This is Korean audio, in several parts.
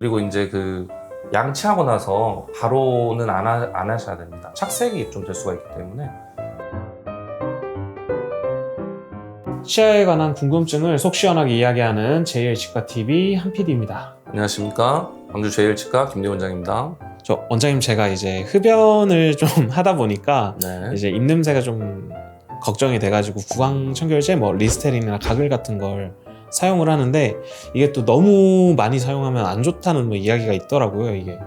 그리고 이제 양치하고 나서 바로는 안 하셔야 됩니다. 착색이 좀 될 수가 있기 때문에. 치아에 관한 궁금증을 속 시원하게 이야기하는 제1치과TV 한PD입니다. 안녕하십니까. 광주 제1치과 김대 원장입니다. 저 원장님, 제가 이제 흡연을 좀 하다 보니까 네. 이제 입냄새가 좀 걱정이 돼가지고 구강청결제, 리스테린이나 가글 같은 걸 사용을 하는데, 이게 또 너무 많이 사용하면 안 좋다는 이야기가 있더라고요. 이게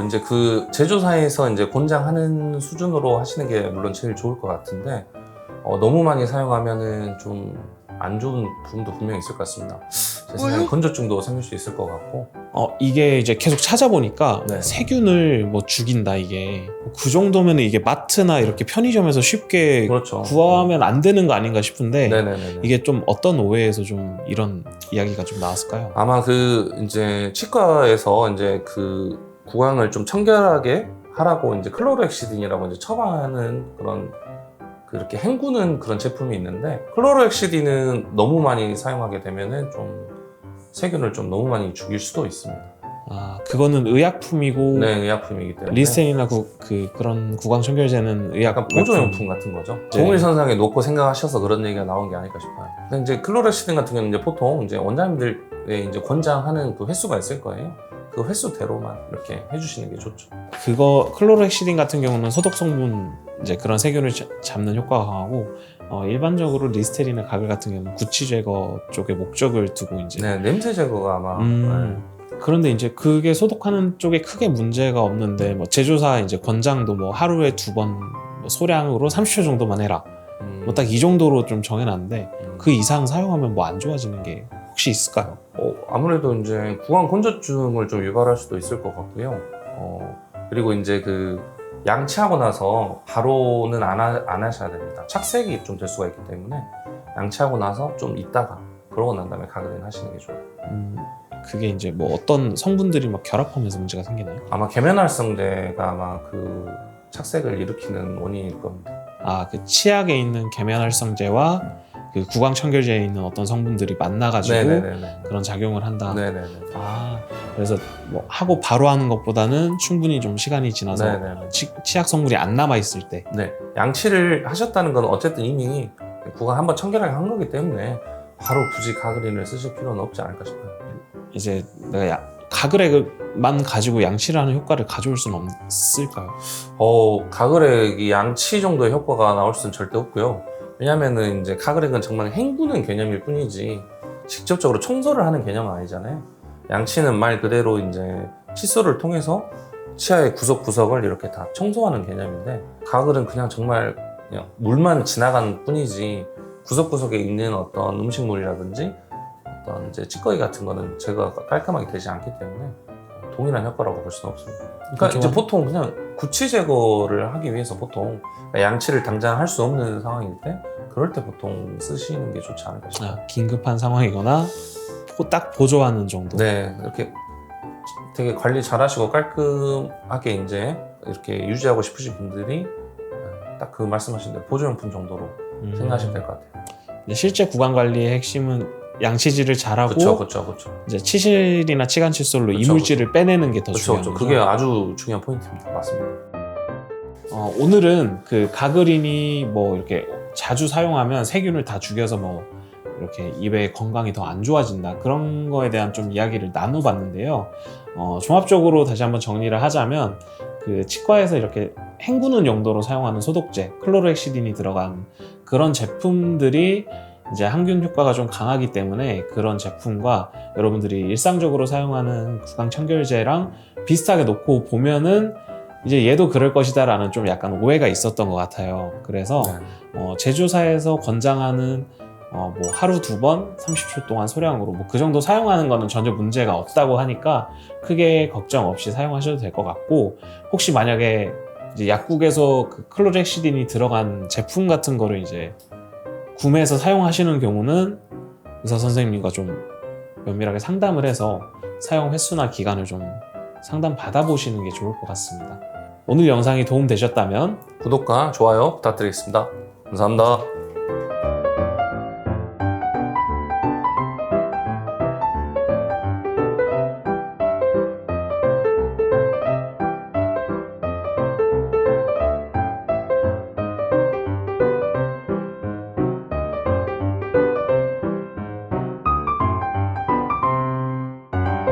이제 제조사에서 이제 권장하는 수준으로 하시는 게 물론 제일 좋을 것 같은데, 너무 많이 사용하면은 좀 안 좋은 부분도 분명히 있을 것 같습니다. 제 생각에 건조증도 생길 수 있을 것 같고. 이게 이제 계속 찾아보니까 네. 세균을 죽인다, 이게 그 정도면 이게 마트나 이렇게 편의점에서 쉽게 그렇죠. 구하면 안 되는 거 아닌가 싶은데, 네네네. 이게 좀 어떤 오해에서 좀 이런 이야기가 좀 나왔을까요? 아마 이제 치과에서 이제 구강을 좀 청결하게 하라고 이제 클로로엑시딘이라고 이제 처방하는 그렇게 헹구는 그런 제품이 있는데, 클로로엑시딘은 너무 많이 사용하게 되면은 좀 세균을 좀 너무 많이 죽일 수도 있습니다. 그거는 의약품이고, 네, 의약품이기 때문에. 리스테린이나 그런 구강 청결제는 약간 보조용품 같은 거죠. 네. 동일선상에 놓고 생각하셔서 그런 얘기가 나온 게 아닐까 싶어요. 근데 이제 클로로엑시딘 같은 경우는 이제 보통 이제 원장님들의 이제 권장하는 그 횟수가 있을 거예요. 그 횟수대로만 이렇게 해주시는 게 좋죠. 클로로엑시딘 같은 경우는 소독 성분, 이제 그런 세균을 잡는 효과가 강하고, 일반적으로 리스테린이나 가글 같은 경우는 구취 제거 쪽에 목적을 두고 이제 네, 냄새 제거가 아마. 네. 그런데 이제 그게 소독하는 쪽에 크게 문제가 없는데, 제조사 이제 권장도 하루에 2번 소량으로 30초 정도만 해라, 딱 이 정도로 좀 정해놨는데, 그 이상 사용하면 안 좋아지는 게 혹시 있을까요? 아무래도 이제 구강 건조증을 좀 유발할 수도 있을 것 같고요. 그리고 이제 양치하고 나서 바로는 안 하셔야 됩니다. 착색이 좀 될 수가 있기 때문에 양치하고 나서 좀 있다가 그러고 난 다음에 가글은 하시는 게 좋아요. 그게 이제 어떤 성분들이 결합하면서 문제가 생기나요? 아마 계면활성제가 아마 착색을 일으키는 원인일 겁니다. 그 치약에 있는 계면활성제와 그 구강 청결제에 있는 어떤 성분들이 만나가지고 네네네네. 그런 작용을 한다. 네네네. 그래서 하고 바로 하는 것보다는 충분히 좀 시간이 지나서 네네네. 치약 성분이 안 남아 있을 때. 네, 양치를 하셨다는 건 어쨌든 이미 구강 한번 청결하게 한 거기 때문에 바로 굳이 가글인을 쓰실 필요는 없지 않을까 싶어요. 이제 내가 가글액만 가지고 양치를 하는 효과를 가져올 수는 없을까요? 가글액이 양치 정도의 효과가 나올 수는 절대 없고요. 왜냐면은 이제 가글액은 정말 헹구는 개념일 뿐이지 직접적으로 청소를 하는 개념은 아니잖아요. 양치는 말 그대로 이제 칫솔을 통해서 치아의 구석구석을 이렇게 다 청소하는 개념인데, 가글은 그냥 정말 물만 지나간 뿐이지 구석구석에 있는 어떤 음식물이라든지 어떤 이제 찌꺼기 같은 거는 제거가 깔끔하게 되지 않기 때문에 동일한 효과라고 볼 수는 없습니다. 그러니까 그렇죠. 이제 보통 그냥 구취 제거를 하기 위해서 보통 양치를 당장 할 수 없는 상황일 때, 그럴 때 보통 쓰시는 게 좋지 않을까 싶어요. 긴급한 상황이거나 딱 보조하는 정도. 네, 이렇게 되게 관리 잘하시고 깔끔하게 이제 이렇게 유지하고 싶으신 분들이 딱 그 말씀하신 대로 보조용품 정도로 생각하시면 될 것 같아요. 실제 구강 관리의 핵심은 양치질을 잘하고, 그렇죠. 이제 치실이나 치간 칫솔로 그쵸, 이물질을 빼내는 게 더 중요한 거죠. 그게 아주 중요한 포인트입니다. 맞습니다. 오늘은 가글인이 이렇게 자주 사용하면 세균을 다 죽여서 이렇게 입의 건강이 더 안 좋아진다, 그런 거에 대한 좀 이야기를 나눠봤는데요. 종합적으로 다시 한번 정리를 하자면, 치과에서 이렇게 헹구는 용도로 사용하는 소독제, 클로로엑시딘이 들어간 그런 제품들이 이제 항균 효과가 좀 강하기 때문에, 그런 제품과 여러분들이 일상적으로 사용하는 구강 청결제랑 비슷하게 놓고 보면은 이제 얘도 그럴 것이다 라는 좀 약간 오해가 있었던 것 같아요. 그래서 제조사에서 권장하는 하루 2번 30초 동안 소량으로 그 정도 사용하는 거는 전혀 문제가 없다고 하니까 크게 걱정 없이 사용하셔도 될 것 같고, 혹시 만약에 이제 약국에서 클로로엑시딘이 들어간 제품 같은 거를 이제 구매해서 사용하시는 경우는 의사 선생님과 좀 면밀하게 상담을 해서 사용 횟수나 기간을 좀 상담 받아보시는 게 좋을 것 같습니다. 오늘 영상이 도움되셨다면 구독과 좋아요 부탁드리겠습니다. 감사합니다.